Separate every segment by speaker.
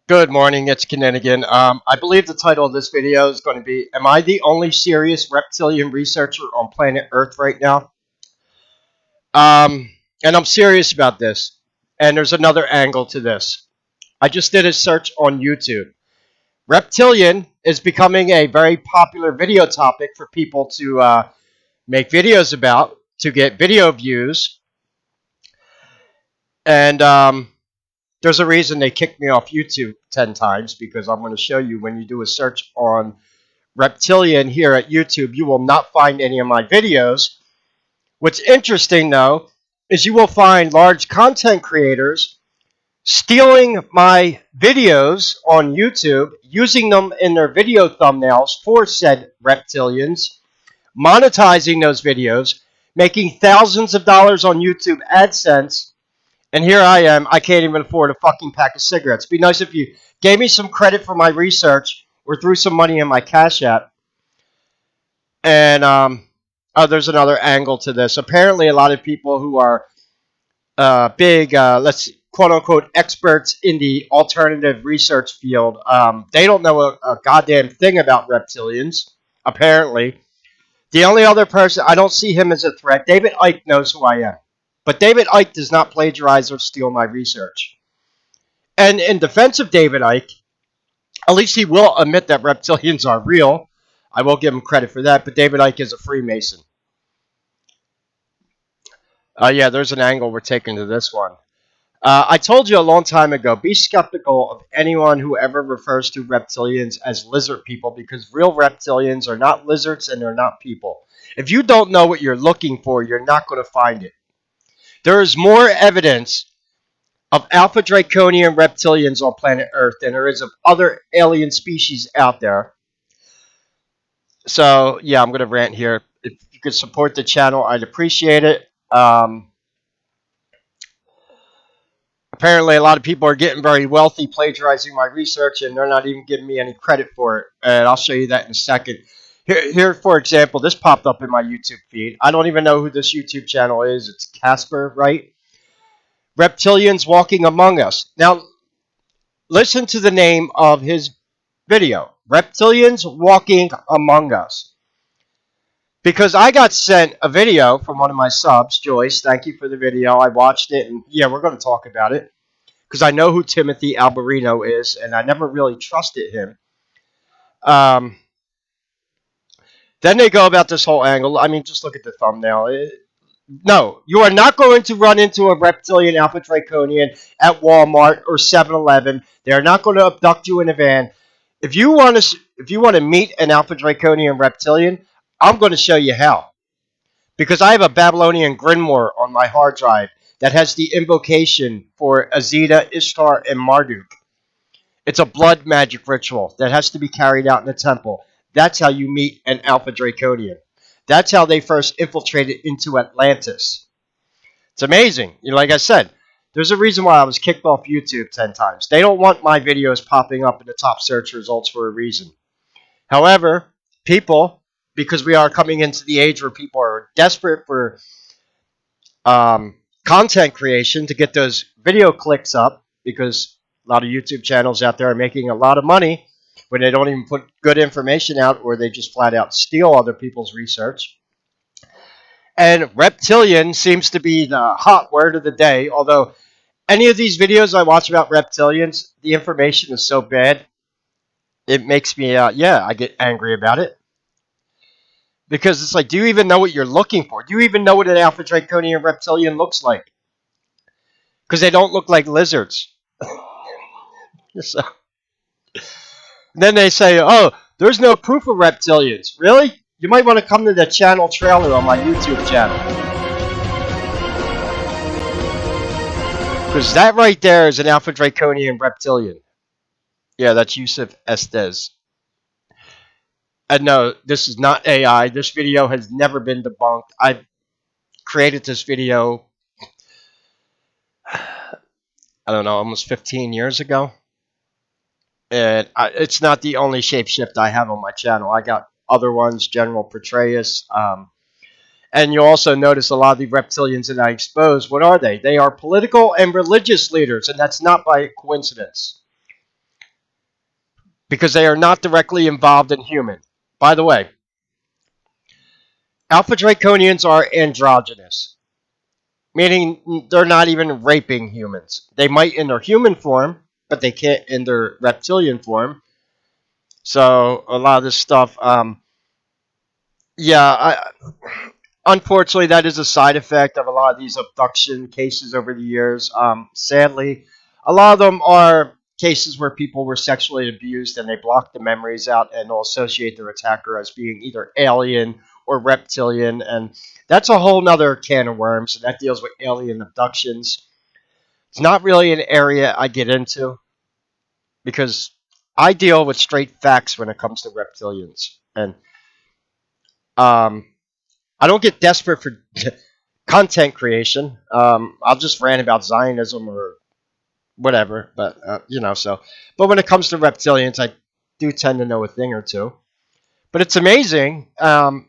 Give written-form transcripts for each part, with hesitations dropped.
Speaker 1: Good morning, it's Kinninigan. I believe the title of this video is going to be, Am I the only serious reptilian researcher on planet Earth right now? And I'm serious about this. And there's another angle to this. I just did a search on YouTube. Reptilian is becoming a very popular video topic for people to make videos about, to get video views. And there's a reason they kicked me off YouTube 10 times, because I'm going to show you when you do a search on Reptilian here at YouTube, you will not find any of my videos. What's interesting, though, is you will find large content creators stealing my videos on YouTube, using them in their video thumbnails for said reptilians, monetizing those videos, making thousands of dollars on YouTube AdSense, and here I am, I can't even afford a fucking pack of cigarettes. It'd be nice if you gave me some credit for my research or threw some money in my Cash App. And there's another angle to this. Apparently, a lot of people who are big, let's quote unquote, experts in the alternative research field, they don't know a goddamn thing about reptilians. Apparently, the only other person, I don't see him as a threat. David Icke knows who I am, but David Icke does not plagiarize or steal my research. And in defense of David Icke, at least he will admit that reptilians are real. I will give him credit for that, but David Icke is a Freemason. Yeah, there's an angle we're taking to this one. I told you a long time ago, be skeptical of anyone who ever refers to reptilians as lizard people, because real reptilians are not lizards and they're not people. If you don't know what you're looking for, you're not going to find it. There is more evidence of alpha draconian reptilians on planet Earth than there is of other alien species out there. So, yeah, I'm going to rant here. If you could support the channel, I'd appreciate it. Apparently, a lot of people are getting very wealthy plagiarizing my research, and they're not even giving me any credit for it. And I'll show you that in a second. Here, for example, this popped up in my YouTube feed. I don't even know who this YouTube channel is. It's Casper, right? Reptilians Walking Among Us. Now, listen to the name of his video. Reptilians Walking Among Us. Because I got sent a video from one of my subs, Joyce. Thank you for the video. I watched it, and yeah, we're going to talk about it. Because I know who Timothy Alberino is, and I never really trusted him. Then they go about this whole angle. I mean, just look at the thumbnail. No, you are not going to run into a reptilian alpha draconian at Walmart or 7-Eleven. They are not going to abduct you in a van. If you want to meet an alpha draconian reptilian, I'm going to show you how. Because I have a Babylonian Grimoire on my hard drive that has the invocation for Azita, Ishtar, and Marduk. It's a blood magic ritual that has to be carried out in a temple. That's how you meet an alpha draconian. That's how they first infiltrated into Atlantis. It's amazing. You know, like I said, there's a reason why I was kicked off YouTube 10 times. They don't want my videos popping up in the top search results for a reason. However, people, because we are coming into the age where people are desperate for content creation to get those video clicks up, because a lot of YouTube channels out there are making a lot of money when they don't even put good information out, or they just flat out steal other people's research. And reptilian seems to be the hot word of the day, although any of these videos I watch about reptilians, the information is so bad, it makes me, I get angry about it. Because it's like, do you even know what you're looking for? Do you even know what an alpha draconian reptilian looks like? Because they don't look like lizards. So, then they say, oh, there's no proof of reptilians. Really? You might want to come to the channel trailer on my YouTube channel. Because that right there is an alpha draconian reptilian. Yeah, that's Yusuf Estes. And no, this is not AI. This video has never been debunked. I created this video, I don't know, almost 15 years ago. And it's not the only shapeshift I have on my channel. I got other ones, General Petraeus. And you'll also notice a lot of the reptilians that I expose. What are they? They are political and religious leaders, and that's not by coincidence. because they are not directly involved in human. By the way, Alpha Draconians are androgynous, meaning they're not even raping humans. They might in their human form, but they can't in their reptilian form. So a lot of this stuff, yeah, unfortunately, that is a side effect of a lot of these abduction cases over the years. Sadly, a lot of them are cases where people were sexually abused and they block the memories out and they'll associate their attacker as being either alien or reptilian. And that's a whole nother can of worms. And that deals with alien abductions. It's not really an area I get into because I deal with straight facts when it comes to reptilians. And um, I don't get desperate for content creation. I'll just rant about Zionism or whatever, but so. But when it comes to reptilians, I do tend to know a thing or two. But it's amazing. The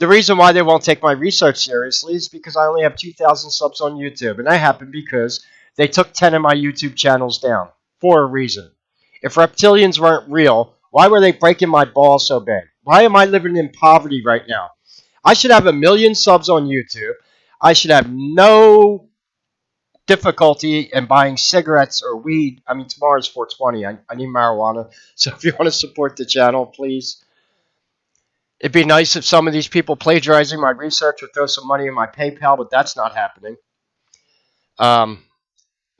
Speaker 1: reason why they won't take my research seriously is because I only have 2,000 subs on YouTube, and that happened because they took 10 of my YouTube channels down for a reason. If reptilians weren't real, why were they breaking my balls so bad? Why am I living in poverty right now? I should have 1 million subs on YouTube. I should have no difficulty in buying cigarettes or weed. I mean, tomorrow's 420. I need marijuana. So if you want to support the channel, please. It'd be nice if some of these people plagiarizing my research would throw some money in my PayPal, but that's not happening.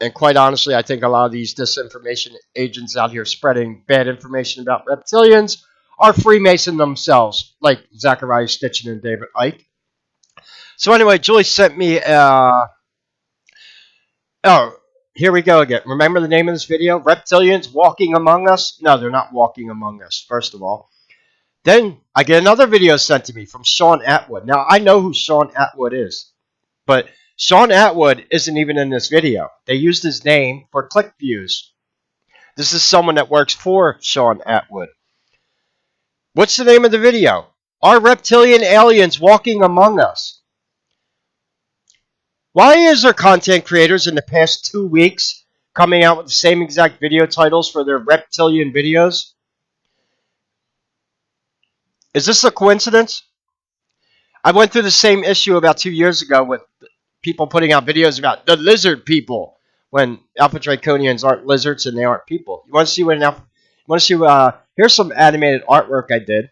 Speaker 1: And quite honestly, I think a lot of these disinformation agents out here spreading bad information about reptilians are Freemason themselves, like Zachariah Stitchin and David Icke. So anyway, Julie sent me oh, here we go again. Remember the name of this video? Reptilians walking among us? No, they're not walking among us, first of all. Then I get another video sent to me from Sean Atwood. Now, I know who Sean Atwood is, but Sean Atwood isn't even in this video. They used his name for click views. This is someone that works for Sean Atwood. What's the name of the video? Are reptilian aliens walking among us? Why is there content creators in the past 2 weeks coming out with the same exact video titles for their reptilian videos? Is this a coincidence? I went through the same issue about 2 years ago with people putting out videos about the lizard people when Alpha Draconians aren't lizards and they aren't people. You want to see what here's some animated artwork I did.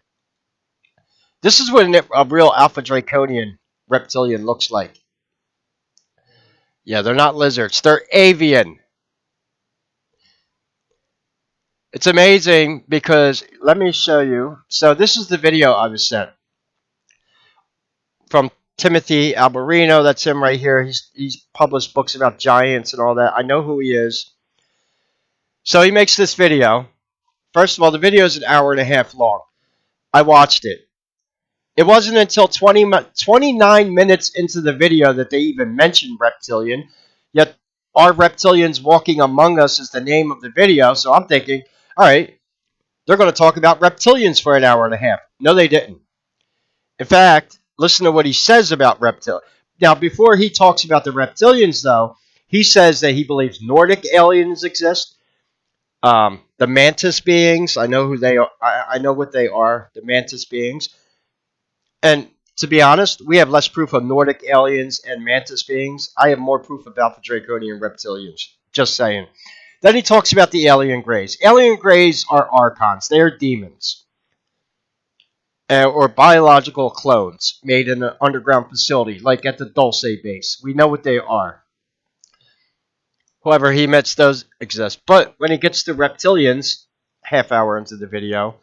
Speaker 1: This is what a real Alpha Draconian reptilian looks like. Yeah, they're not lizards. They're avian. It's amazing because, let me show you. So this is the video I was sent from Timothy Alberino. That's him right here. He's published books about giants and all that. I know who he is. So he makes this video. First of all, the video is an hour and a half long. I watched it. It wasn't until 29 minutes into the video that they even mentioned reptilian. Yet, Are Reptilians Walking Among Us is the name of the video. So I'm thinking, all right, they're going to talk about reptilians for an hour and a half. No, they didn't. In fact, listen to what he says about reptilians. Now, before he talks about the reptilians, though, he says that he believes Nordic aliens exist. The mantis beings, I know who they are. I know what they are, the mantis beings. And to be honest, we have less proof of Nordic aliens and mantis beings. I have more proof about the Draconian reptilians. Just saying. Then he talks about the alien greys. Alien greys are archons. They are demons. Or biological clones made in an underground facility, like at the Dulce base. We know what they are. However, he admits those exist. But when he gets to reptilians, half hour into the video,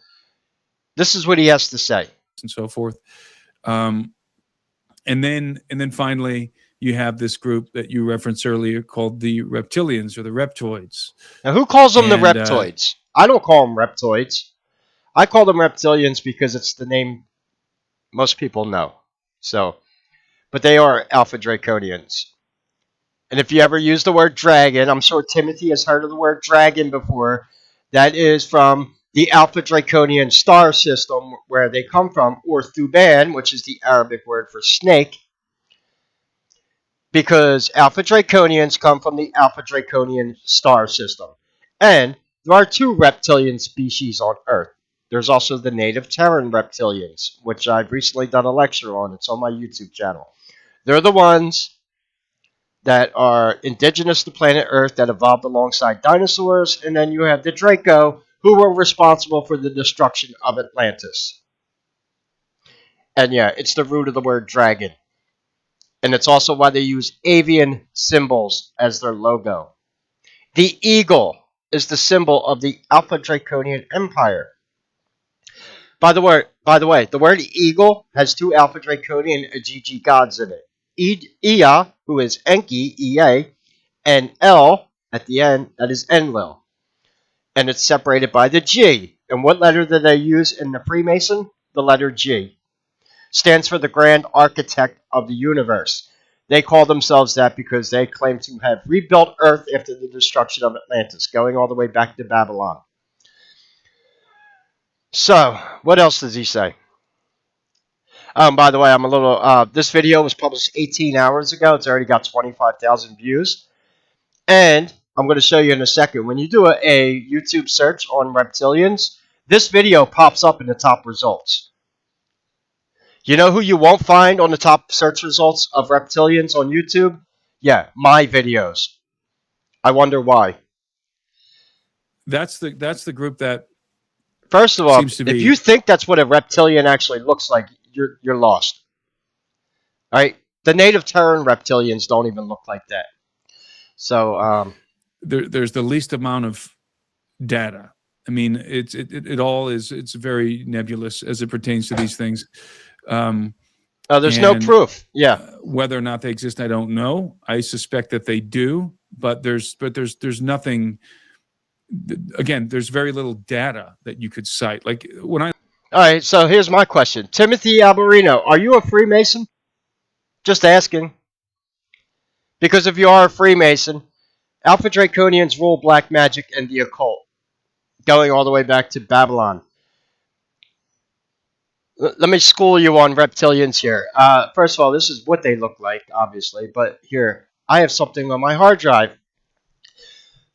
Speaker 1: this is what he has to say.
Speaker 2: And so forth. And then finally, you have this group that you referenced earlier called the Reptilians or the Reptoids.
Speaker 1: Now, who calls them the Reptoids? I don't call them Reptoids. I call them Reptilians because it's the name most people know. So, but they are Alpha Draconians. And if you ever use the word dragon, I'm sure Timothy has heard of the word dragon before. That is from the Alpha Draconian star system where they come from, or Thuban, which is the Arabic word for snake, because Alpha Draconians come from the Alpha Draconian star system. And There are two reptilian species on Earth. There's also the native Terran reptilians, which I've recently done a lecture on. It's on my YouTube channel. They're the ones that are indigenous to planet Earth that evolved alongside dinosaurs, and then you have the Draco, who were responsible for the destruction of Atlantis. And yeah, it's the root of the word dragon. And it's also why they use avian symbols as their logo. The eagle is the symbol of the Alpha Draconian Empire. By the way, the word eagle has two Alpha Draconian Ajiji gods in it. Ea, who is Enki, Ea, and El at the end, that is Enlil. And it's separated by the G. And what letter do they use in the Freemason? The letter G. Stands for the Grand Architect of the Universe. They call themselves that because they claim to have rebuilt Earth after the destruction of Atlantis, going all the way back to Babylon. So, what else does he say? By the way, I'm a little. This video was published 18 hours ago. It's already got 25,000 views. And I'm going to show you in a second. When you do a YouTube search on reptilians, this video pops up in the top results. You know who you won't find on the top search results of reptilians on YouTube? Yeah, my videos. I wonder why.
Speaker 2: That's the group that
Speaker 1: First of all,
Speaker 2: seems to
Speaker 1: if
Speaker 2: be.
Speaker 1: you think that's what a reptilian actually looks like, you're lost. All right? The native Terran reptilians don't even look like that. So,
Speaker 2: There's the least amount of data. I mean, it's very nebulous as it pertains to these things.
Speaker 1: there's no proof. Yeah.
Speaker 2: Whether or not they exist, I don't know. I suspect that they do, but there's nothing. Again, there's very little data that you could cite. Like when I.
Speaker 1: All right, so here's my question. Timothy Alberino, are you a Freemason? Just asking. Because if you are a Freemason, Alpha Draconians rule black magic and the occult, going all the way back to Babylon. Let me school you on reptilians here. First of all, this is what they look like, obviously, but here, I have something on my hard drive.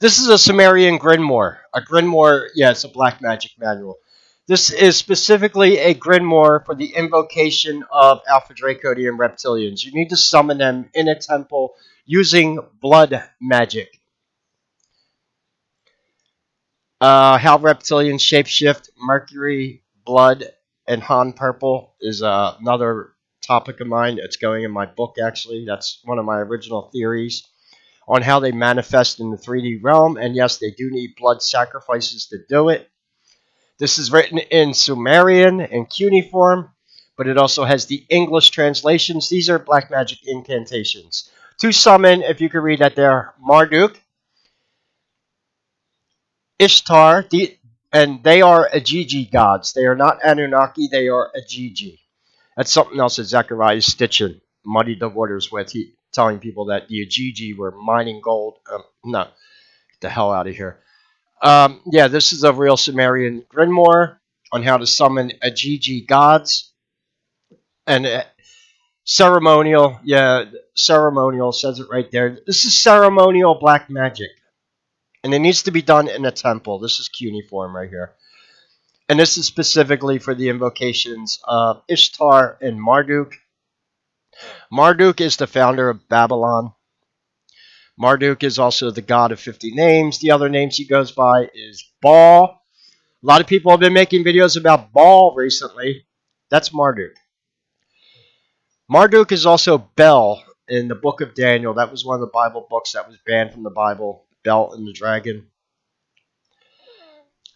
Speaker 1: This is a Sumerian Grimoire. A Grimoire, yeah, it's a black magic manual. This is specifically a Grimoire for the invocation of Alpha Draconian reptilians. You need to summon them in a temple using blood magic. How reptilians shapeshift, Mercury, blood, and Han purple is another topic of mine. It's going in my book, actually. That's one of my original theories on how they manifest in the 3D realm. And yes, they do need blood sacrifices to do it. This is written in Sumerian and cuneiform, but it also has the English translations. These are black magic incantations. To summon, if you can read that there, Marduk, Ishtar, and they are Ajiji gods. They are not Anunnaki, they are Ajiji. That's something else that Zechariah Stitchin muddied the waters with. He telling people that the Ajiji were mining gold. No, get the hell out of here. Yeah, this is a real Sumerian Grimoire on how to summon Ajiji gods. And ceremonial, yeah, ceremonial says it right there. This is ceremonial black magic. And it needs to be done in a temple. This is cuneiform right here. And this is specifically for the invocations of Ishtar and Marduk. Marduk is the founder of Babylon. Marduk is also the god of 50 names. The other names he goes by is Baal. A lot of people have been making videos about Baal recently. That's Marduk. Marduk is also Bel in the book of Daniel. That was one of the Bible books that was banned from the Bible. Bel and the dragon.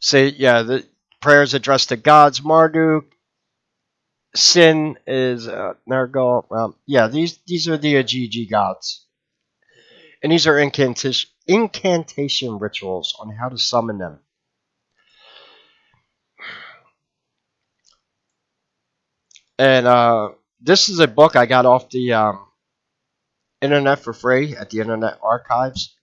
Speaker 1: Say, yeah, the prayers addressed to gods. Marduk. Sin is Nergal. Yeah, these are the Ajiji gods. And these are incantation rituals on how to summon them. And this is a book I got off the internet for free at the Internet Archives.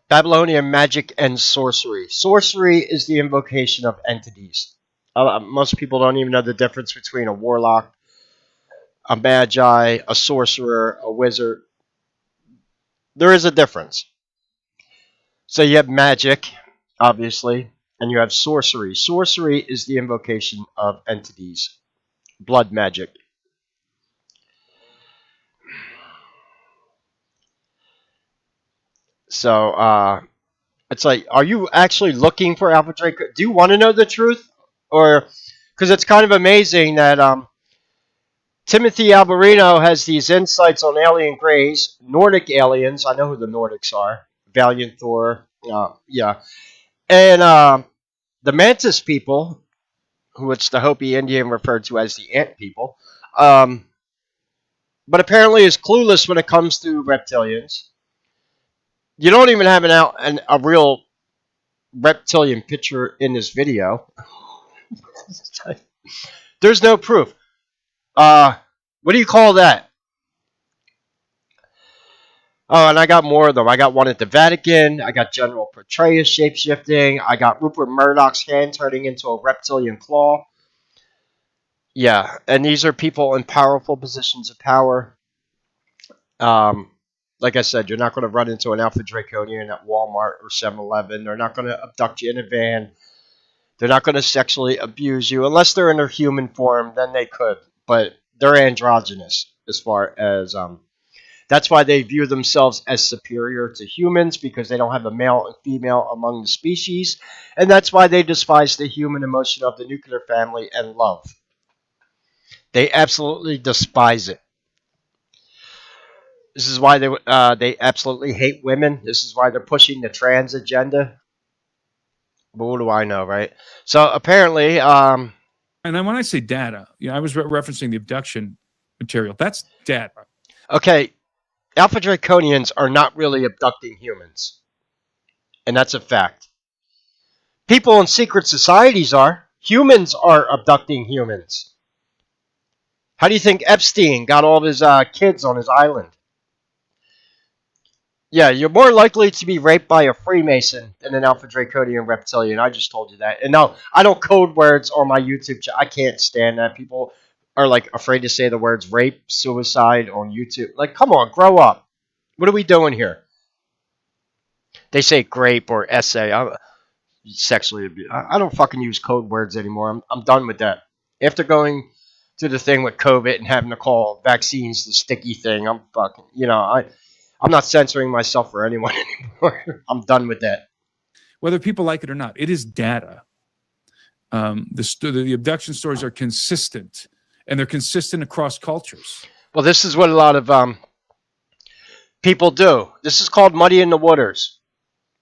Speaker 1: Babylonian Magic and Sorcery. Sorcery is the invocation of entities. Most people don't even know the difference between a warlock, a magi, a sorcerer, a wizard. There is a difference. So you have magic, obviously, and you have sorcery. Sorcery is the invocation of entities, blood magic. So it's like, are you actually looking for Alpha Draco? Do you want to know the truth, or because it's kind of amazing that Timothy Alberino has these insights on alien greys, Nordic aliens. I know who the Nordics are. Valiant Thor. Yeah. And the Mantis people, who it's the Hopi Indian referred to as the Ant people, um, but apparently is clueless when it comes to reptilians. You don't even have a real reptilian picture in this video. There's no proof. What do you call that? Oh, and I got more of them. I got one at the Vatican. I got General Petraeus shapeshifting. I got Rupert Murdoch's hand turning into a reptilian claw. Yeah, and these are people in powerful positions of power. Um, like I said, you're not going to run into an Alpha Draconian at Walmart or 7-Eleven. They're not going to abduct you in a van. They're not going to sexually abuse you unless they're in their human form. Then they could, but they're androgynous as far as that's why they view themselves as superior to humans because they don't have a male and female among the species, and that's why they despise the human emotion of the nuclear family and love. They absolutely despise it. This is why they absolutely hate women. This is why they're pushing the trans agenda. But what do I know, right? So apparently,
Speaker 2: And then when I say data, I was referencing the abduction material. That's data.
Speaker 1: okay, Alpha Draconians are not really abducting humans, and that's a fact. People in secret societies are. Humans are abducting humans. How do you think Epstein got all of his kids on his island? Yeah, you're more likely to be raped by a Freemason than an Alpha Draconian reptilian. I just told you that. And no, I don't code words on my YouTube channel. I can't stand that. People are like afraid to say the words rape, suicide on YouTube. Like, come on, grow up. What are we doing here? They say grape or essay. Sexually abused. I don't fucking use code words anymore. I'm done with that. After going to the thing with COVID and having to call vaccines the sticky thing, I'm fucking, I'm not censoring myself for anyone anymore. I'm done with that.
Speaker 2: Whether people like it or not, it is data. The abduction stories are consistent, and they're consistent across cultures.
Speaker 1: Well, this is what a lot of people do. This is called muddy in the waters.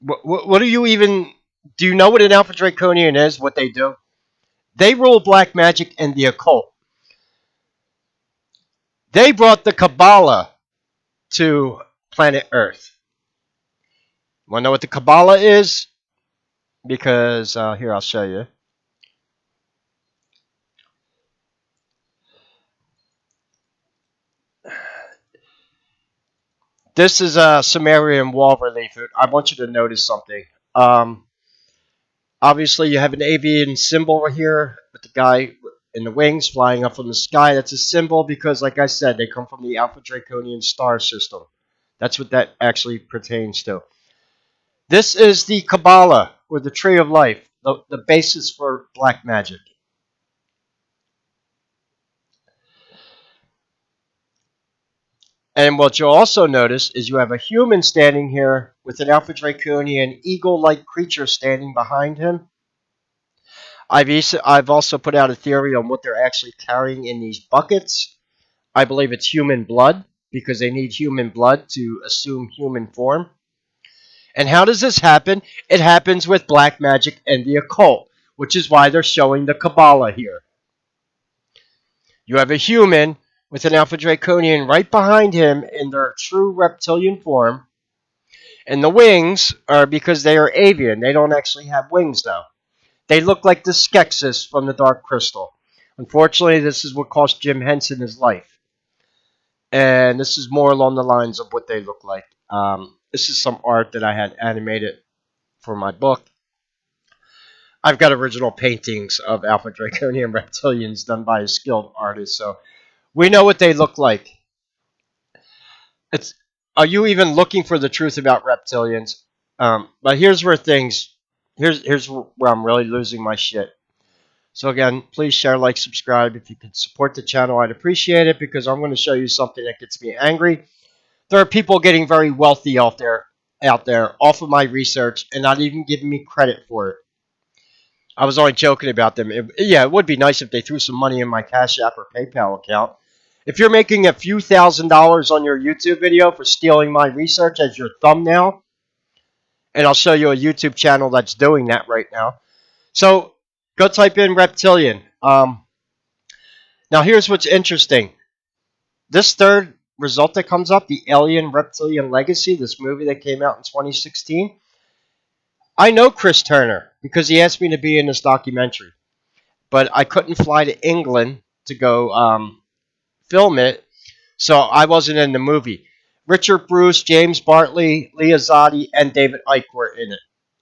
Speaker 1: What do you even do? You know what an Alpha Draconian is? What they do? They rule black magic and the occult. They brought the Kabbalah to planet Earth. Want to know what the Kabbalah is? Because here, I'll show you. This is a Sumerian wall relief. I want you to notice something. Um, Obviously, you have an avian symbol right here with the guy in the wings flying up from the sky. That's a symbol because, like I said, they come from the Alpha Draconian star system. That's what that actually pertains to. This is the Kabbalah, or the Tree of Life, the basis for black magic. And what you'll also notice is you have a human standing here with an Alpha Draconian eagle-like creature standing behind him. I've also put out a theory on what they're actually carrying in these buckets. I believe it's human blood because they need human blood to assume human form. And how does this happen? It happens with black magic and the occult, which is why they're showing the Kabbalah here. You have a human with an Alpha Draconian right behind him in their true reptilian form. And the wings are because they are avian. They don't actually have wings, though. They look like the Skeksis from the Dark Crystal. Unfortunately, this is what cost Jim Henson his life. And this is more along the lines of what they look like. This is some art that I had animated for my book. I've got original paintings of Alpha Draconian reptilians done by a skilled artist, so we know what they look like. It's. Are you even looking for the truth about reptilians? But here's where things, here's where I'm really losing my shit. So again, please share, like, subscribe. If you could support the channel, I'd appreciate it, because I'm going to show you something that gets me angry. There are people getting very wealthy out there off of my research and not even giving me credit for it. I was only joking about them. Yeah, it would be nice if they threw some money in my Cash App or PayPal account. If you're making a few $1,000s on your YouTube video for stealing my research as your thumbnail, and I'll show you a YouTube channel that's doing that right now. So go type in Reptilian. Now here's what's interesting. This third result that comes up, the Alien Reptilian Legacy, this movie that came out in 2016, I know Chris Turner because he asked me to be in this documentary. But I couldn't fly to England to go film it, so I wasn't in the movie. Richard Bruce, James Bartley, Leah Zadi, and David Icke were in it.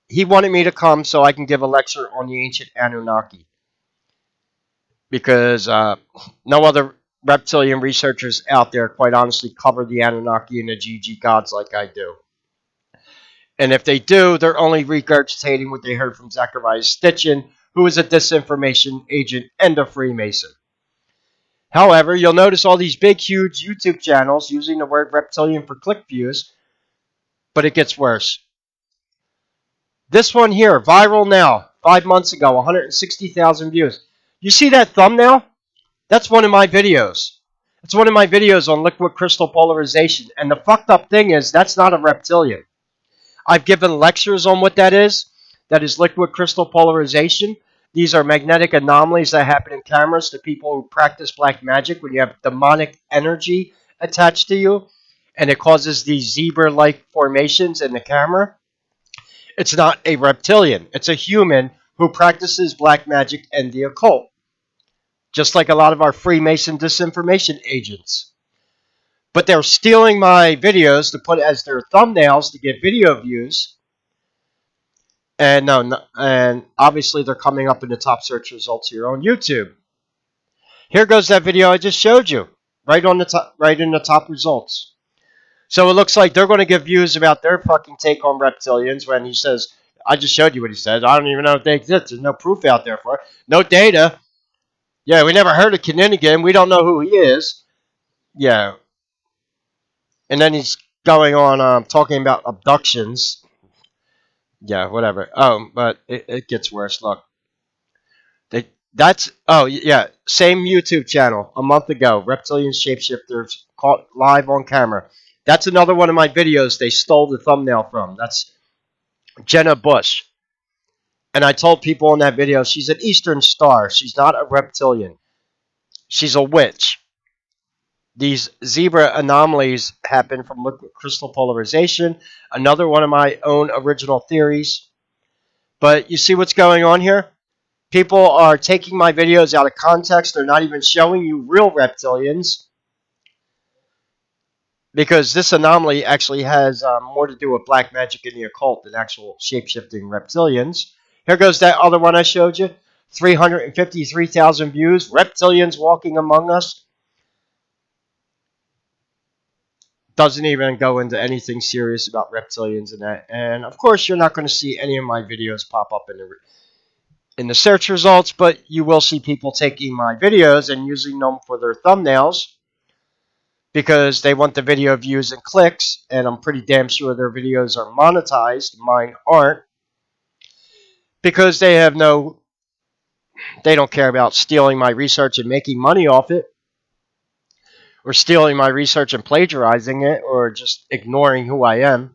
Speaker 1: He wanted me to come so I can give a lecture on the ancient Anunnaki, because no other reptilian researchers out there, quite honestly, cover the Anunnaki and the GG gods like I do. And if they do, they're only regurgitating what they heard from Zechariah Stitchin, who is a disinformation agent and a Freemason. However, you'll notice all these big, huge YouTube channels using the word reptilian for click views, but it gets worse. This one here, viral now, 5 months ago, 160,000 views. You see that thumbnail? That's one of my videos. It's one of my videos on liquid crystal polarization. And the fucked up thing is, that's not a reptilian. I've given lectures on what that is. That is liquid crystal polarization. These are magnetic anomalies that happen in cameras to people who practice black magic when you have demonic energy attached to you, and it causes these zebra-like formations in the camera. It's not a reptilian. It's a human who practices black magic and the occult, just like a lot of our Freemason disinformation agents. But they're stealing my videos to put as their thumbnails to get video views. And and obviously they're coming up in the top search results here on YouTube. Here goes that video I just showed you, right on the top, right in the top results. So it looks like they're going to give views about their fucking take on reptilians when he says, I just showed you what he said. I don't even know if they exist. There's no proof out there for it. No data. Yeah, we never heard of Kinninigan. We don't know who he is. Yeah. And then he's going on talking about abductions. Yeah, whatever. Oh, but it gets worse. Look. Oh yeah, same YouTube channel a month ago. Reptilian shapeshifters caught live on camera. That's another one of my videos they stole the thumbnail from. That's Jenna Bush. And I told people in that video she's an Eastern Star. She's not a reptilian. She's a witch. These zebra anomalies happen from liquid crystal polarization. Another one of my own original theories. But you see what's going on here? People are taking my videos out of context. They're not even showing you real reptilians, because this anomaly actually has more to do with black magic and the occult than actual shape-shifting reptilians. Here goes that other one I showed you. 353,000 views. Reptilians walking among us. Doesn't even go into anything serious about reptilians and that. And of course, you're not going to see any of my videos pop up in the search results, but you will see people taking my videos and using them for their thumbnails because they want the video views and clicks, and I'm pretty damn sure their videos are monetized. Mine aren't, because they don't care about stealing my research and making money off it, or stealing my research and plagiarizing it, or just ignoring who I am.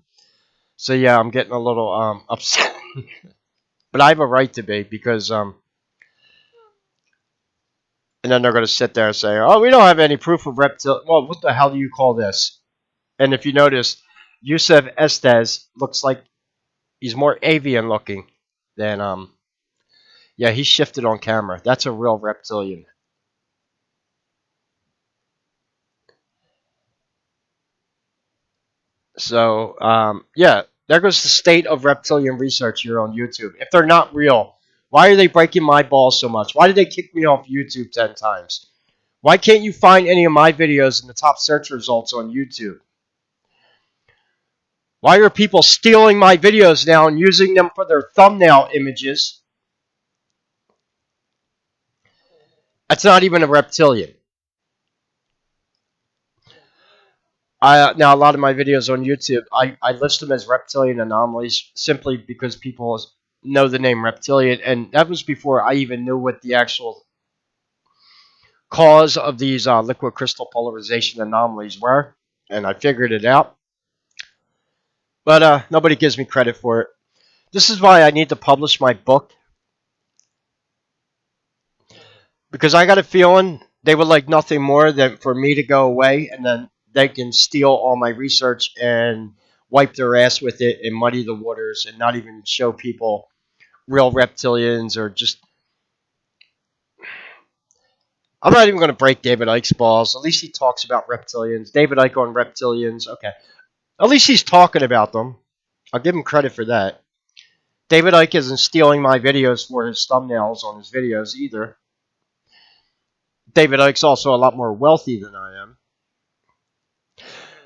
Speaker 1: So yeah, I'm getting a little upset. But I have a right to be, because and then they're going to sit there and say, oh, we don't have any proof of reptile. Well, what the hell do you call this? And if you notice, Yusef Estes looks like he's more avian looking than yeah, he's shifted on camera. That's a real reptilian. So yeah, there goes the state of reptilian research here on YouTube. If they're not real, why are they breaking my balls so much? Why did they kick me off YouTube 10 times? Why can't you find any of my videos in the top search results on YouTube? Why are people stealing my videos now and using them for their thumbnail images? That's not even a reptilian. Now, a lot of my videos on YouTube, I list them as reptilian anomalies simply because people know the name reptilian, and that was before I even knew what the actual cause of these liquid crystal polarization anomalies were, and I figured it out. But nobody gives me credit for it. This is why I need to publish my book, because I got a feeling they would like nothing more than for me to go away, and then they can steal all my research and wipe their ass with it and muddy the waters and not even show people real reptilians or just. I'm not even going to break David Icke's balls. At least he talks about reptilians. David Icke on reptilians. Okay. At least he's talking about them. I'll give him credit for that. David Icke isn't stealing my videos for his thumbnails on his videos either. David Icke's also a lot more wealthy than I am.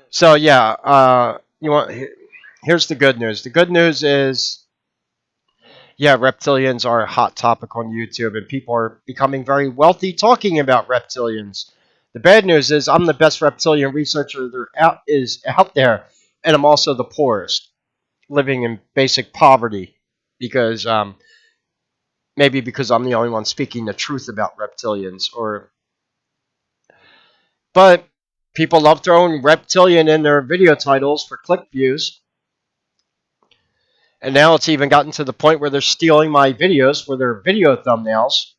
Speaker 1: So yeah, here's the good news. The good news is, yeah, reptilians are a hot topic on YouTube, and people are becoming very wealthy talking about reptilians. The bad news is I'm the best reptilian researcher there is out there, and I'm also the poorest, living in basic poverty, because maybe because I'm the only one speaking the truth about reptilians, but people love throwing reptilian in their video titles for click views. And now it's even gotten to the point where they're stealing my videos for their video thumbnails.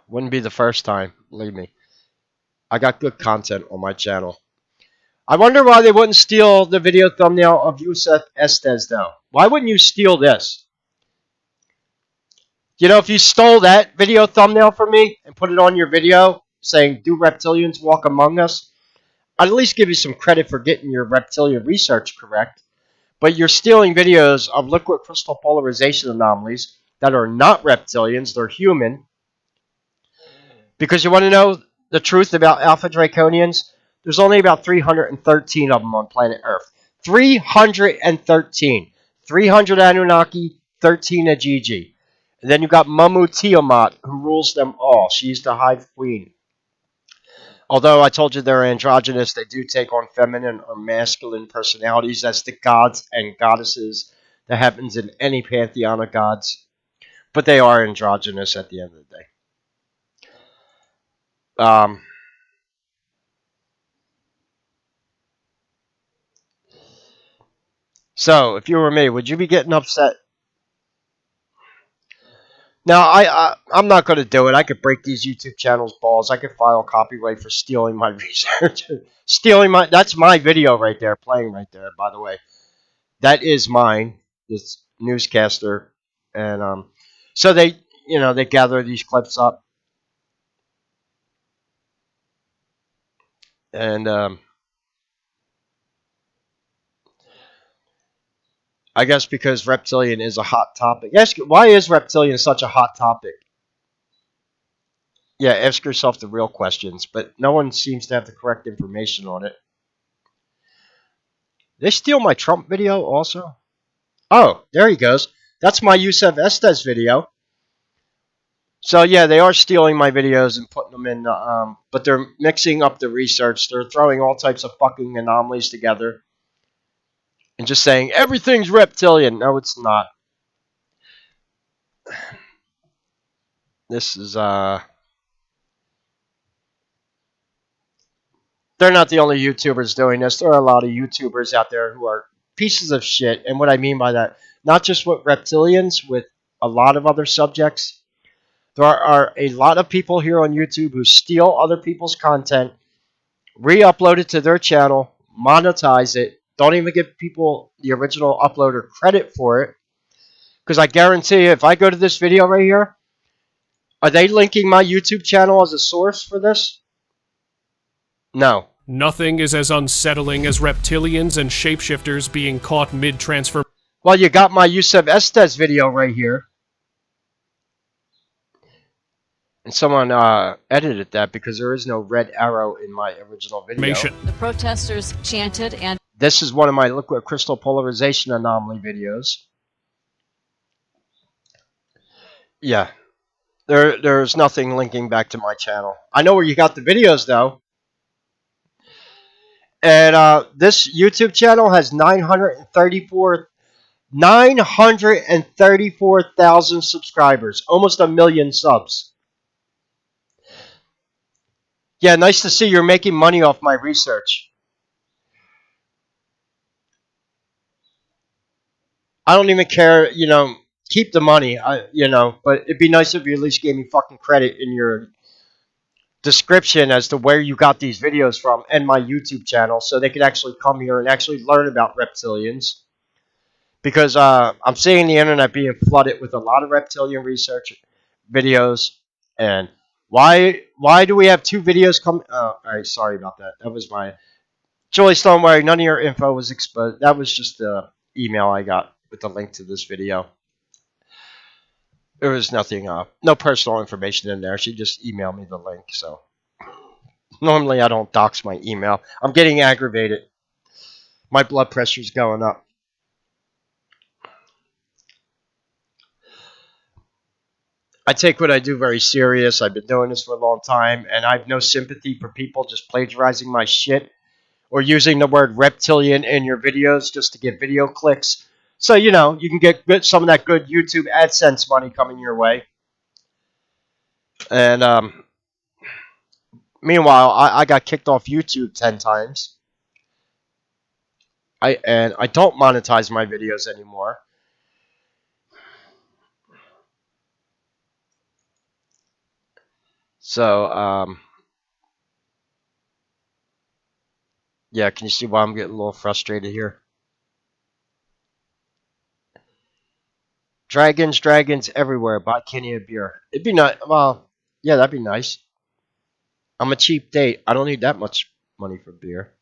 Speaker 1: Wouldn't be the first time, believe me. I got good content on my channel. I wonder why they wouldn't steal the video thumbnail of Yusef Estes, though. Why wouldn't you steal this? You know, if you stole that video thumbnail from me and put it on your video saying, "Do reptilians walk among us?" I'd at least give you some credit for getting your reptilian research correct. But you're stealing videos of liquid crystal polarization anomalies that are not reptilians, they're human. Because you want to know the truth about Alpha Draconians? There's only about 313 of them on planet Earth. 313. 300 Anunnaki, 13 Ajiji. And then you've got Mamu Tiamat, who rules them all. She's the Hive Queen. Although I told you they're androgynous, they do take on feminine or masculine personalities. That's the gods and goddesses that happens in any pantheon of gods. But they are androgynous at the end of the day. So, if you were me, would you be getting upset? Now, I'm not going to do it. I could break these YouTube channels' balls. I could file copyright for stealing my research. That's my video right there, playing right there, by the way. That is mine, this newscaster. And so they gather these clips up. And I guess because reptilian is a hot topic. Why is reptilian such a hot topic? Yeah, ask yourself the real questions, but no one seems to have the correct information on it. They steal my Trump video also? Oh, there he goes. That's my Yusef Estes video. So yeah, they are stealing my videos and putting them in, but they're mixing up the research. They're throwing all types of fucking anomalies together and just saying everything's reptilian. No, it's not. This is they're not the only YouTubers doing this. There are a lot of YouTubers out there who are pieces of shit. And what I mean by that, not just with reptilians, with a lot of other subjects. There are a lot of people here on YouTube who steal other people's content, re-upload it to their channel, monetize it, don't even give people, the original uploader, credit for it. Because I guarantee you, if I go to this video right here, are they linking my YouTube channel as a source for this? No.
Speaker 3: Nothing is as unsettling as reptilians and shapeshifters being caught mid-transformation.
Speaker 1: Well, you got my Yusef Estes video right here. And someone edited that because there is no red arrow in my original video.
Speaker 4: The protesters chanted and...
Speaker 1: This is one of my liquid crystal polarization anomaly videos. Yeah, there's nothing linking back to my channel. I know where you got the videos though. And this YouTube channel has 934,000 subscribers, almost 1,000,000 subs. Yeah, nice to see you're making money off my research. I don't even care, keep the money, but it'd be nice if you at least gave me fucking credit in your description as to where you got these videos from and my YouTube channel so they could actually come here and actually learn about reptilians. Because I'm seeing the internet being flooded with a lot of reptilian research videos. And why do we have 2 videos come? All right, sorry about that. That was my Joyce. Don't worry, none of your info was exposed. That was just the email I got with the link to this video. There was nothing, no personal information in there. She just emailed me the link. So normally I don't dox my email. I'm getting aggravated. My blood pressure's going up. I take what I do very serious. I've been doing this for a long time, and I have no sympathy for people just plagiarizing my shit or using the word reptilian in your videos just to get video clicks. So, you can get some of that good YouTube AdSense money coming your way. And meanwhile, I got kicked off YouTube 10 times. I don't monetize my videos anymore. So, yeah, can you see why I'm getting a little frustrated here? Dragons everywhere. Buy Kenny a beer. It'd be nice. Well, yeah, that'd be nice. I'm a cheap date. I don't need that much money for beer.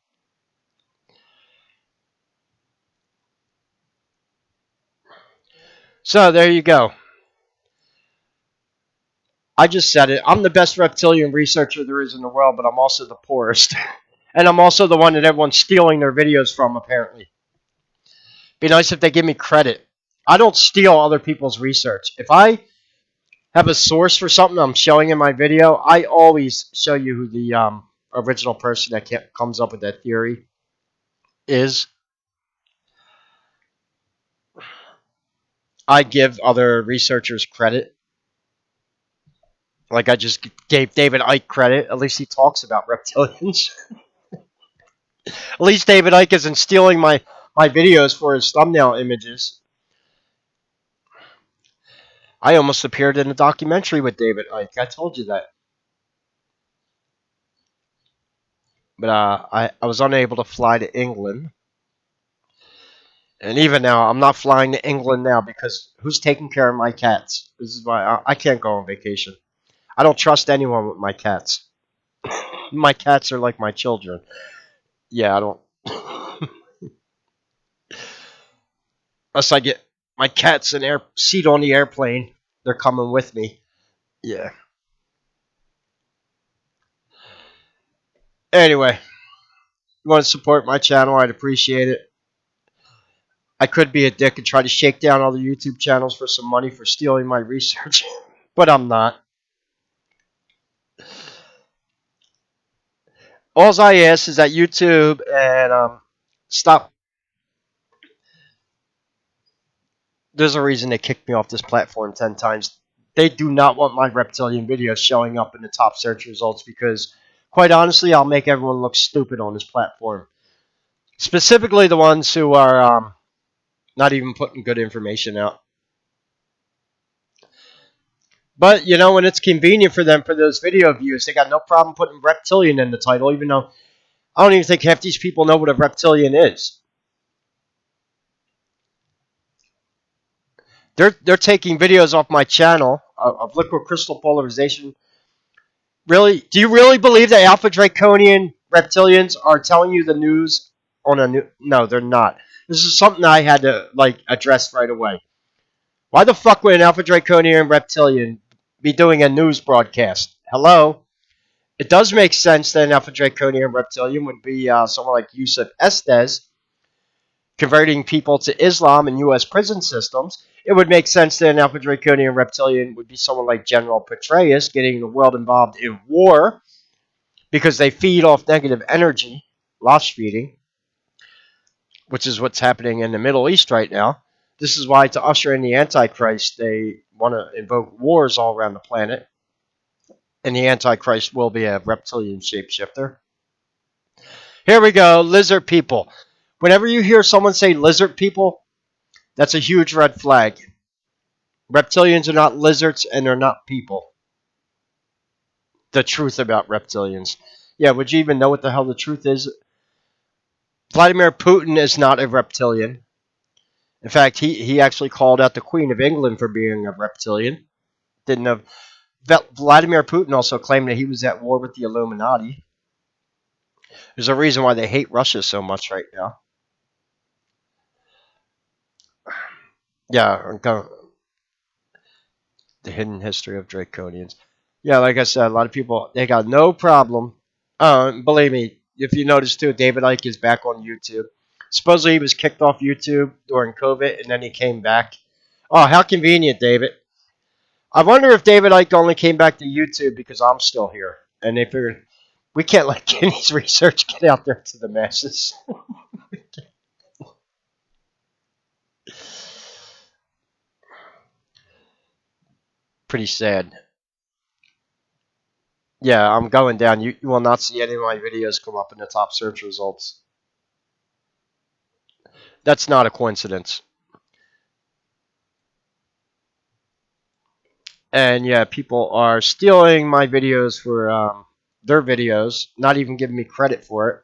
Speaker 1: So, there you go. I just said it. I'm the best reptilian researcher there is in the world, but I'm also the poorest. And I'm also the one that everyone's stealing their videos from, apparently. Be nice if they give me credit. I don't steal other people's research. If I have a source for something I'm showing in my video, I always show you who the original person that comes up with that theory is. I give other researchers credit. Like I just gave David Icke credit. At least he talks about reptilians. At least David Icke isn't stealing my videos for his thumbnail images. I almost appeared in a documentary with David Icke. I told you that. But I was unable to fly to England. And even now, I'm not flying to England now because who's taking care of my cats? This is why I can't go on vacation. I don't trust anyone with my cats. My cats are like my children. Yeah, I don't. Unless I get my cats an seat on the airplane, they're coming with me. Yeah. Anyway, you want to support my channel, I'd appreciate it. I could be a dick and try to shake down all the YouTube channels for some money for stealing my research, but I'm not. All I ask is that YouTube and stop. There's a reason they kicked me off this platform 10 times. They do not want my reptilian videos showing up in the top search results because, quite honestly, I'll make everyone look stupid on this platform. Specifically the ones who are not even putting good information out. But, when it's convenient for them for those video views, they got no problem putting reptilian in the title, even though I don't even think half these people know what a reptilian is. They're taking videos off my channel of liquid crystal polarization. Really? Do you really believe that Alpha Draconian reptilians are telling you the news on a new? No, they're not. This is something I had to address right away. Why the fuck would an Alpha Draconian reptilian be doing a news broadcast? Hello? It does make sense that an Alpha Draconian reptilian would be someone like Yusuf Estes, converting people to Islam in U.S. prison systems, it would make sense that an Alpha Draconian Reptilian would be someone like General Petraeus, getting the world involved in war because they feed off negative energy, loss feeding, which is what's happening in the Middle East right now. This is why, to usher in the Antichrist, they want to invoke wars all around the planet. And the Antichrist will be a reptilian shapeshifter. Here we go, lizard people. Whenever you hear someone say lizard people, that's a huge red flag. Reptilians are not lizards and they're not people. The truth about reptilians. Yeah, would you even know what the hell the truth is? Vladimir Putin is not a reptilian. In fact, he actually called out the Queen of England for being a reptilian. Didn't have. Vladimir Putin also claimed that he was at war with the Illuminati. There's a reason why they hate Russia so much right now. Yeah, the hidden history of Draconians. Yeah, like I said, a lot of people, they got no problem. Believe me, if you notice too, David Icke is back on YouTube. Supposedly he was kicked off YouTube during COVID, and then he came back. Oh, how convenient, David. I wonder if David Icke only came back to YouTube because I'm still here. And they figured, we can't let Kenny's research get out there to the masses. Pretty sad. Yeah, I'm going down. You will not see any of my videos come up in the top search results. That's not a coincidence. And yeah, people are stealing my videos for their videos, not even giving me credit for it.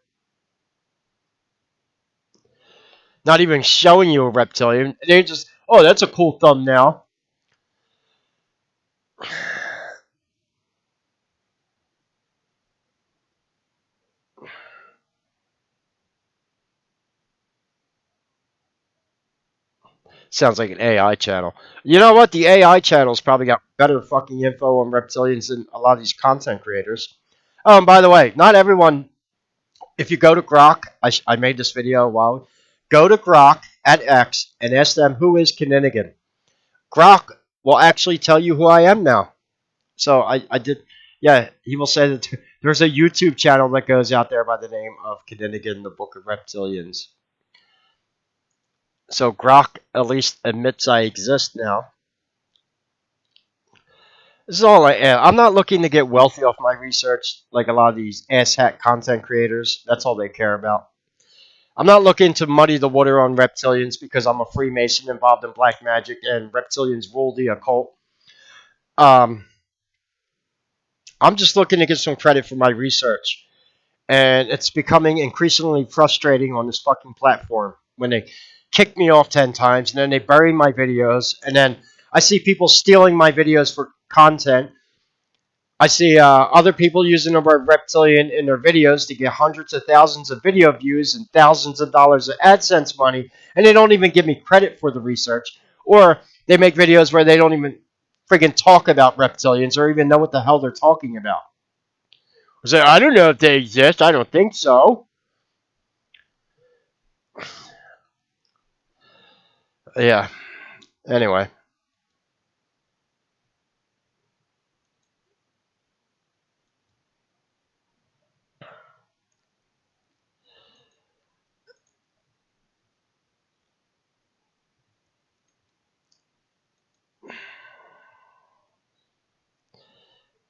Speaker 1: Not even showing you a reptilian. They just, oh, that's a cool thumbnail. Sounds like an AI channel. You know what? The AI channel's probably got better fucking info on reptilians than a lot of these content creators. Oh, and by the way, not everyone. If you go to Grok, I made this video a while ago. Go to Grok at X and ask them who is Kinninigan. Grok will actually tell you who I am now. So I did. Yeah, he will say that there's a YouTube channel that goes out there by the name of Kinninigan, the Book of Reptilians. So Grok at least admits I exist now. This is all I am. I'm not looking to get wealthy off my research like a lot of these asshat content creators. That's all they care about. I'm not looking to muddy the water on reptilians because I'm a Freemason involved in black magic and reptilians rule the occult. I'm just looking to get some credit for my research. And it's becoming increasingly frustrating on this fucking platform when they kick me off 10 times and then they bury my videos. And then I see people stealing my videos for content. I see other people using the word reptilian in their videos to get hundreds of thousands of video views and thousands of dollars of AdSense money, and they don't even give me credit for the research. Or they make videos where they don't even friggin' talk about reptilians or even know what the hell they're talking about. I don't know if they exist. I don't think so. Yeah. Anyway.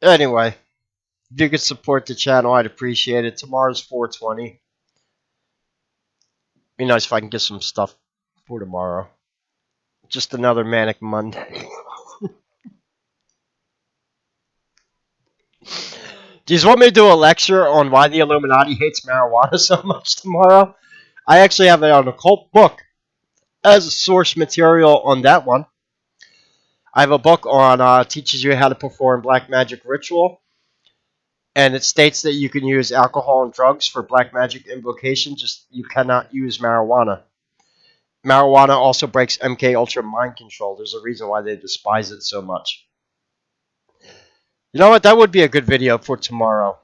Speaker 1: Anyway. If you could support the channel, I'd appreciate it. Tomorrow's 420. Be nice if I can get some stuff for tomorrow. Just another manic Monday. Do you want me to do a lecture on why the Illuminati hates marijuana so much tomorrow? I actually have an occult book as a source material on that one. I have a book on teaches you how to perform black magic ritual, and it states that you can use alcohol and drugs for black magic invocation. Just you cannot use marijuana. Marijuana also breaks MK Ultra mind control. There's a reason why they despise it so much. You know what? That would be a good video for tomorrow.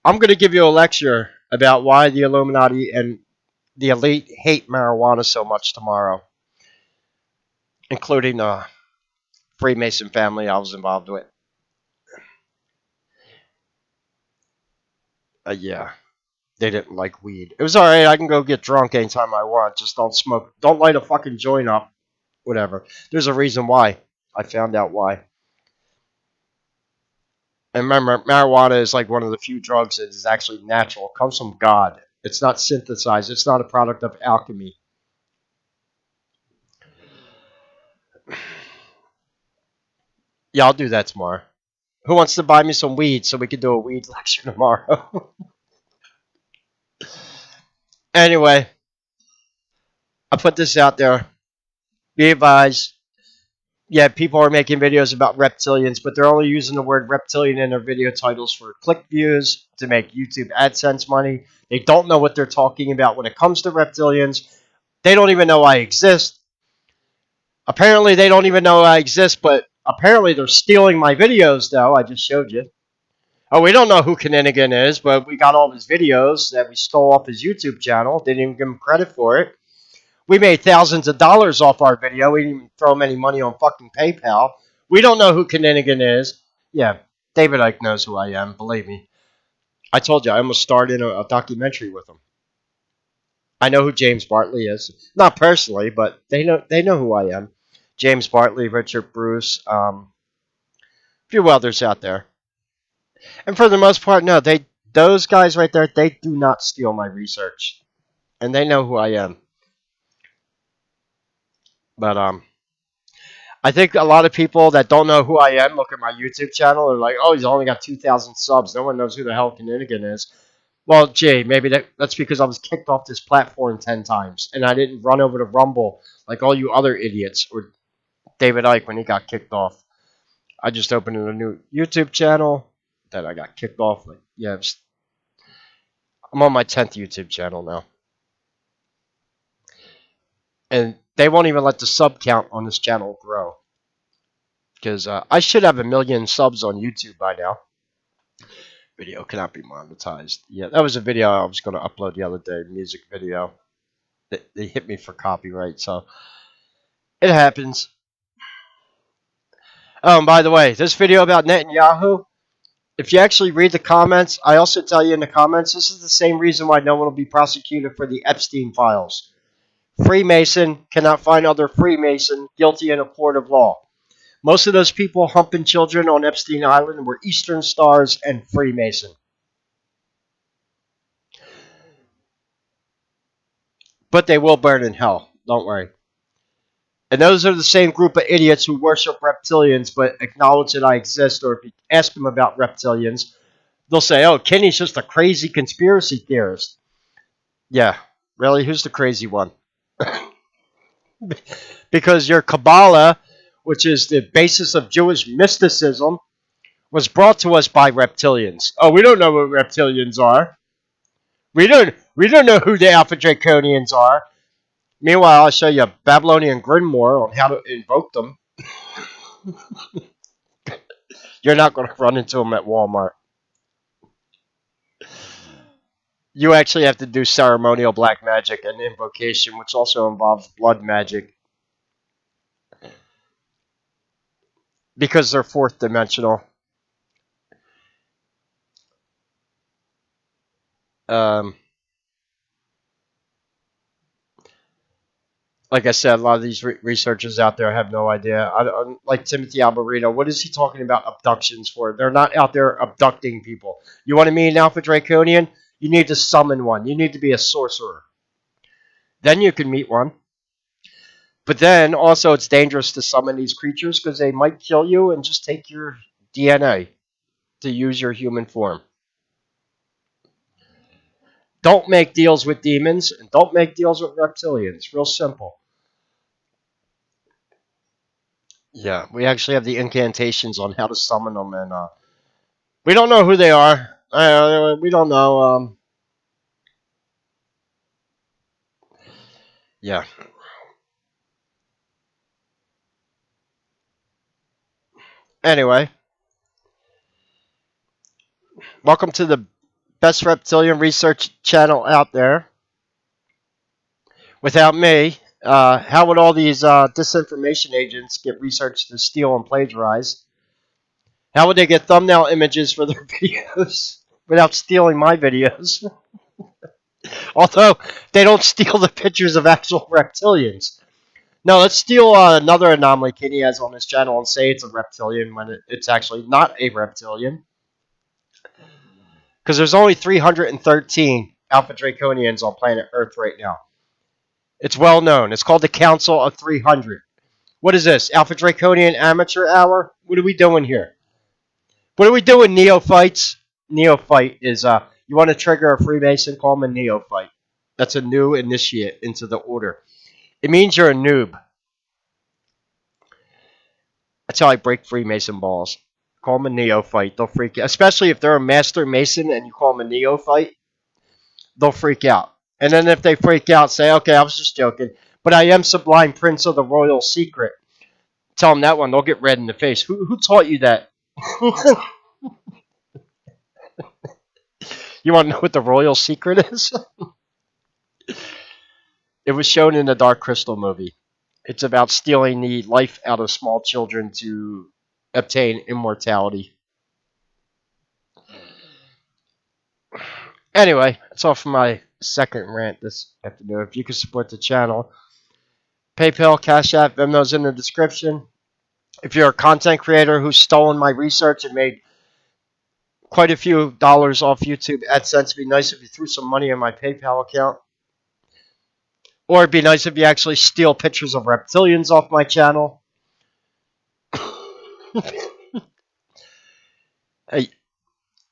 Speaker 1: I'm going to give you a lecture about why the Illuminati and the elite hate marijuana so much tomorrow, including the Freemason family I was involved with. Yeah, they didn't like weed. It was alright, I can go get drunk anytime I want, just don't smoke. Don't light a fucking joint up. Whatever. There's a reason why. I found out why. And remember, marijuana is like one of the few drugs that is actually natural. It comes from God. It's not synthesized. It's not a product of alchemy. Yeah, I'll do that tomorrow. Who wants to buy me some weed so we can do a weed lecture tomorrow? Anyway, I put this out there. Be advised. Yeah, people are making videos about reptilians, but they're only using the word reptilian in their video titles for click views, to make YouTube AdSense money. They don't know what they're talking about when it comes to reptilians. They don't even know I exist. Apparently, they don't even know I exist, but apparently they're stealing my videos, though. I just showed you. Oh, we don't know who Kinninigan is, but we got all his videos that we stole off his YouTube channel. Didn't even give him credit for it. We made thousands of dollars off our video. We didn't even throw him any money on fucking PayPal. We don't know who Kinninigan is. Yeah, David Icke knows who I am, believe me. I told you, I almost starred in a documentary with him. I know who James Bartley is. Not personally, but they know who I am. James Bartley, Richard Bruce, a few others out there. And for the most part, no, those guys right there, they do not steal my research. And they know who I am. But I think a lot of people that don't know who I am look at my YouTube channel and are like, oh, he's only got 2,000 subs. No one knows who the hell Kinninigan is. Well, gee, maybe that's because I was kicked off this platform 10 times. And I didn't run over to Rumble like all you other idiots. Or David Icke when he got kicked off. I just opened a new YouTube channel. Then I got kicked off. Like, yeah, I'm on my 10th YouTube channel now. And they won't even let the sub count on this channel grow. Because I should have 1 million subs on YouTube by now. Video cannot be monetized. Yeah, that was a video I was going to upload the other day. Music video. They hit me for copyright, so it happens. Oh, and by the way, this video about Netanyahu, if you actually read the comments, I also tell you in the comments, this is the same reason why no one will be prosecuted for the Epstein files. Freemason cannot find other Freemason guilty in a court of law. Most of those people humping children on Epstein Island were Eastern Stars and Freemason. But they will burn in hell. Don't worry. And those are the same group of idiots who worship reptilians but acknowledge that I exist. Or if you ask them about reptilians, they'll say, oh, Kenny's just a crazy conspiracy theorist. Yeah, really? Who's the crazy one? Because your Kabbalah, which is the basis of Jewish mysticism, was brought to us by reptilians. Oh, we don't know what reptilians are. We don't know who the Alpha Draconians are. Meanwhile, I'll show you a Babylonian Grimoire on how to invoke them. You're not going to run into them at Walmart. You actually have to do ceremonial black magic and invocation, which also involves blood magic. Because they're fourth dimensional. Like I said, a lot of these researchers out there have no idea. Like Timothy Alberino, what is he talking about abductions for? They're not out there abducting people. You want to meet an Alpha Draconian? You need to summon one. You need to be a sorcerer. Then you can meet one. But then, also, it's dangerous to summon these creatures because they might kill you and just take your DNA to use your human form. Don't make deals with demons and don't make deals with reptilians. Real simple. Yeah, we actually have the incantations on how to summon them, and we don't know who they are. We don't know. Yeah. Anyway, welcome to the best reptilian research channel out there. Without me, how would all these disinformation agents get research to steal and plagiarize? How would they get thumbnail images for their videos without stealing my videos? Although they don't steal the pictures of actual reptilians. No, let's steal another anomaly Kenny has on his channel and say it's a reptilian when it's actually not a reptilian. Because there's only 313 Alpha Draconians on planet Earth right now. It's well known. It's called the Council of 300. What is this? Alpha Draconian Amateur Hour? What are we doing here? What are we doing, neophytes? Neophyte is, you want to trigger a Freemason, call him a neophyte. That's a new initiate into the order. It means you're a noob. That's how I break Freemason balls. Call them a neophyte. They'll freak out. Especially if they're a master mason and you call them a neophyte, they'll freak out. And then if they freak out, say, okay, I was just joking. But I am Sublime Prince of the Royal Secret. Tell them that one. They'll get red in the face. Who taught you that? You want to know what the Royal Secret is? It was shown in the Dark Crystal movie. It's about stealing the life out of small children to obtain immortality. Anyway, that's all for my second rant this afternoon. If you could support the channel, PayPal, Cash App, Vemno's in the description. If you're a content creator who's stolen my research and made quite a few dollars off YouTube AdSense, it'd be nice if you threw some money in my PayPal account. Or it'd be nice if you actually steal pictures of reptilians off my channel. Hey,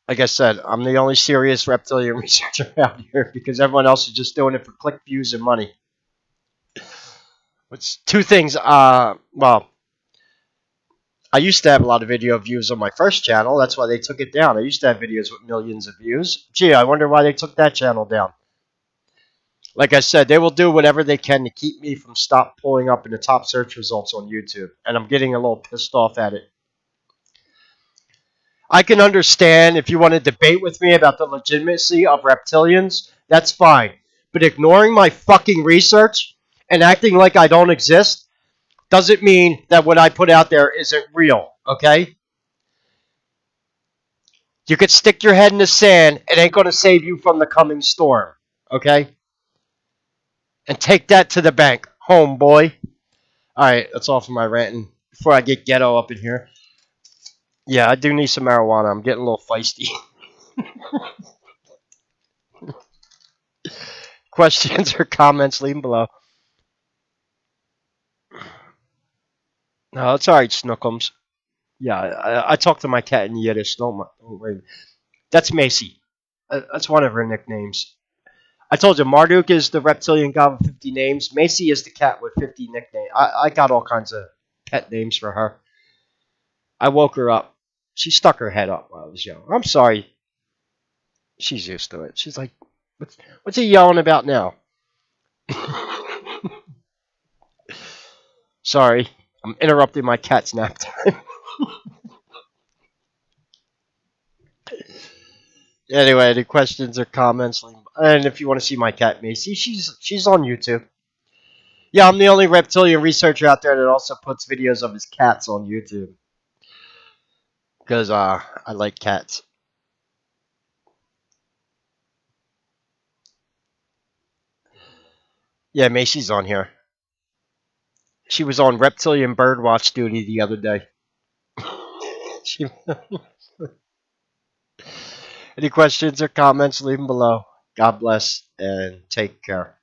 Speaker 1: like I said, I'm the only serious reptilian researcher out here because everyone else is just doing it for click views and money. It's two things. Well, I used to have a lot of video views on my first channel. That's why they took it down. I used to have videos with millions of views. Gee, I wonder why they took that channel down. Like I said, they will do whatever they can to keep me from stop pulling up in the top search results on YouTube. And I'm getting a little pissed off at it. I can understand if you want to debate with me about the legitimacy of reptilians. That's fine. But ignoring my fucking research and acting like I don't exist doesn't mean that what I put out there isn't real, okay? You could stick your head in the sand. It ain't going to save you from the coming storm, okay? And take that to the bank, homeboy. All right, that's all for my ranting. Before I get ghetto up in here. Yeah, I do need some marijuana. I'm getting a little feisty. Questions or comments, leave them below. No, it's all right, Snookums. Yeah, I talk to my cat in Yiddish. Don't worry. That's Macy. That's one of her nicknames. I told you, Marduk is the reptilian god with 50 names. Macy is the cat with 50 nicknames. I got all kinds of pet names for her. I woke her up. She stuck her head up while I was young. I'm sorry. She's used to it. She's like, what's he yelling about now? Sorry. I'm interrupting my cat's nap time. Anyway, any questions or comments? And if you want to see my cat Macy, she's on YouTube. Yeah, I'm the only reptilian researcher out there that also puts videos of his cats on YouTube. Because I like cats. Yeah, Macy's on here. She was on reptilian birdwatch duty the other day. Any questions or comments, leave them below. God bless and take care.